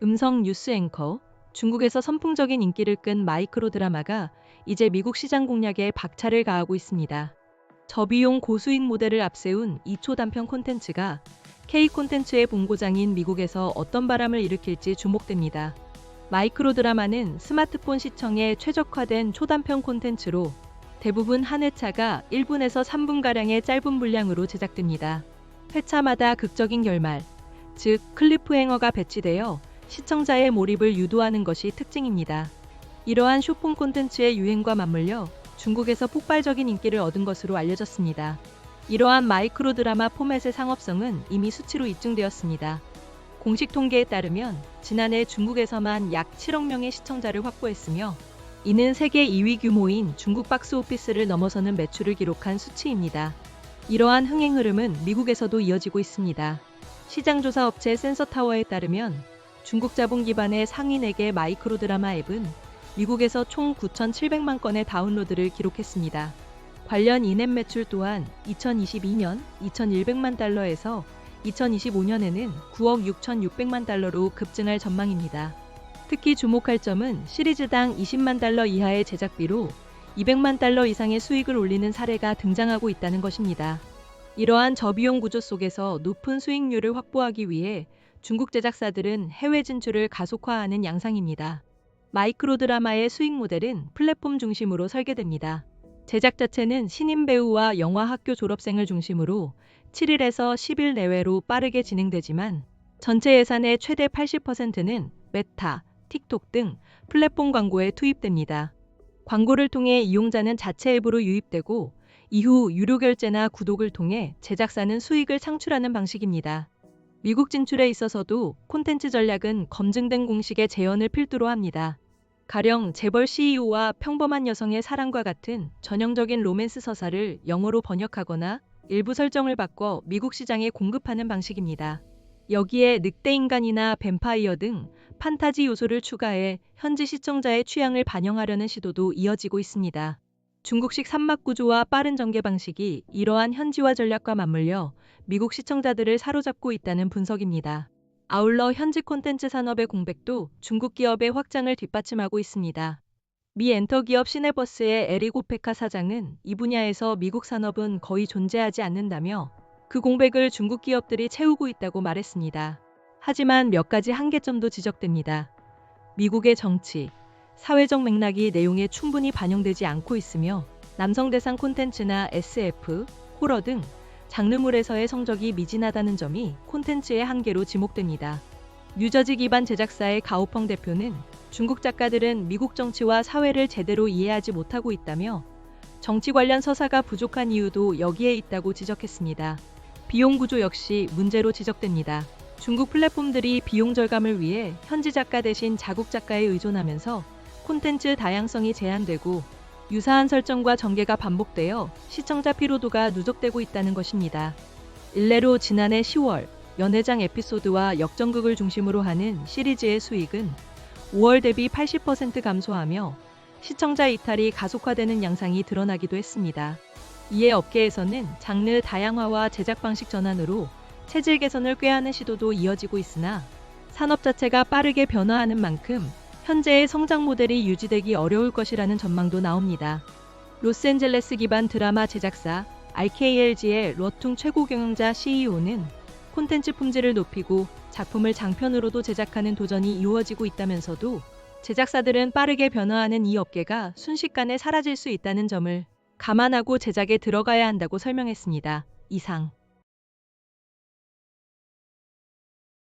음성 뉴스 앵커, 중국에서 선풍적인 인기를 끈 마이크로 드라마가 이제 미국 시장 공략에 박차를 가하고 있습니다. 저비용 고수익 모델을 앞세운 2초 단편 콘텐츠가 K 콘텐츠의 본고장인 미국에서 어떤 바람을 일으킬지 주목됩니다. 마이크로 드라마는 스마트폰 시청에 최적화된 초단편 콘텐츠로 대부분 한 회차가 1분에서 3분가량의 짧은 분량으로 제작됩니다. 회차마다 극적인 결말, 즉 클리프행어가 배치되어 시청자의 몰입을 유도하는 것이 특징입니다. 이러한 숏폼 콘텐츠의 유행과 맞물려 중국에서 폭발적인 인기를 얻은 것으로 알려졌습니다. 이러한 마이크로 드라마 포맷의 상업성은 이미 수치로 입증되었습니다. 공식 통계에 따르면 지난해 중국에서만 약 7억 명의 시청자를 확보했으며 이는 세계 2위 규모인 중국 박스오피스를 넘어서는 매출을 기록한 수치입니다. 이러한 흥행 흐름은 미국에서도 이어지고 있습니다. 시장조사 업체 센서타워에 따르면 중국 자본 기반의 상위 4개 마이크로 드라마 앱은 미국에서 총 9,700만 건의 다운로드를 기록했습니다. 관련 인앱 매출 또한 2022년 2,100만 달러에서 2025년에는 9억 6,600만 달러로 급증할 전망입니다. 특히 주목할 점은 시리즈당 20만 달러 이하의 제작비로 200만 달러 이상의 수익을 올리는 사례가 등장하고 있다는 것입니다. 이러한 저비용 구조 속에서 높은 수익률을 확보하기 위해 중국 제작사들은 해외 진출을 가속화하는 양상입니다. 마이크로 드라마의 수익 모델은 플랫폼 중심으로 설계됩니다. 제작 자체는 신인 배우와 영화 학교 졸업생을 중심으로 7일에서 10일 내외로 빠르게 진행되지만 전체 예산의 최대 80%는 메타, 틱톡 등 플랫폼 광고에 투입됩니다. 광고를 통해 이용자는 자체 앱으로 유입되고 이후 유료 결제나 구독을 통해 제작사는 수익을 창출하는 방식입니다. 미국 진출에 있어서도 콘텐츠 전략은 검증된 공식의 재현을 필두로 합니다. 가령 재벌 CEO와 평범한 여성의 사랑과 같은 전형적인 로맨스 서사를 영어로 번역하거나 일부 설정을 바꿔 미국 시장에 공급하는 방식입니다. 여기에 늑대인간이나 뱀파이어 등 판타지 요소를 추가해 현지 시청자의 취향을 반영하려는 시도도 이어지고 있습니다. 중국식 산막 구조와 빠른 전개 방식이 이러한 현지화 전략과 맞물려 미국 시청자들을 사로잡고 있다는 분석입니다. 아울러 현지 콘텐츠 산업의 공백도 중국 기업의 확장을 뒷받침하고 있습니다. 미 엔터 기업 시네버스의 에릭 오페카 사장은 이 분야에서 미국 산업은 거의 존재하지 않는다며 그 공백을 중국 기업들이 채우고 있다고 말했습니다. 하지만 몇 가지 한계점도 지적됩니다. 미국의 정치, 사회적 맥락이 내용에 충분히 반영되지 않고 있으며 남성 대상 콘텐츠나 SF, 호러 등 장르물에서의 성적이 미진하다는 점이 콘텐츠의 한계로 지목됩니다. 뉴저지 기반 제작사의 가오펑 대표는 중국 작가들은 미국 정치와 사회를 제대로 이해하지 못하고 있다며 정치 관련 서사가 부족한 이유도 여기에 있다고 지적했습니다. 비용 구조 역시 문제로 지적됩니다. 중국 플랫폼들이 비용 절감을 위해 현지 작가 대신 자국 작가에 의존하면서 콘텐츠 다양성이 제한되고 유사한 설정과 전개가 반복되어 시청자 피로도가 누적되고 있다는 것입니다. 일례로 지난해 10월 연회장 에피소드와 역전극을 중심으로 하는 시리즈의 수익은 5월 대비 80% 감소하며 시청자 이탈이 가속화되는 양상이 드러나기도 했습니다. 이에 업계에서는 장르 다양화와 제작 방식 전환으로 체질 개선을 꾀하는 시도도 이어지고 있으나 산업 자체가 빠르게 변화하는 만큼 현재의 성장 모델이 유지되기 어려울 것이라는 전망도 나옵니다. 로스앤젤레스 기반 드라마 제작사 RKLG의 러퉁 최고 경영자 CEO는 콘텐츠 품질을 높이고 작품을 장편으로도 제작하는 도전이 이루어지고 있다면서도 제작사들은 빠르게 변화하는 이 업계가 순식간에 사라질 수 있다는 점을 감안하고 제작에 들어가야 한다고 설명했습니다. 이상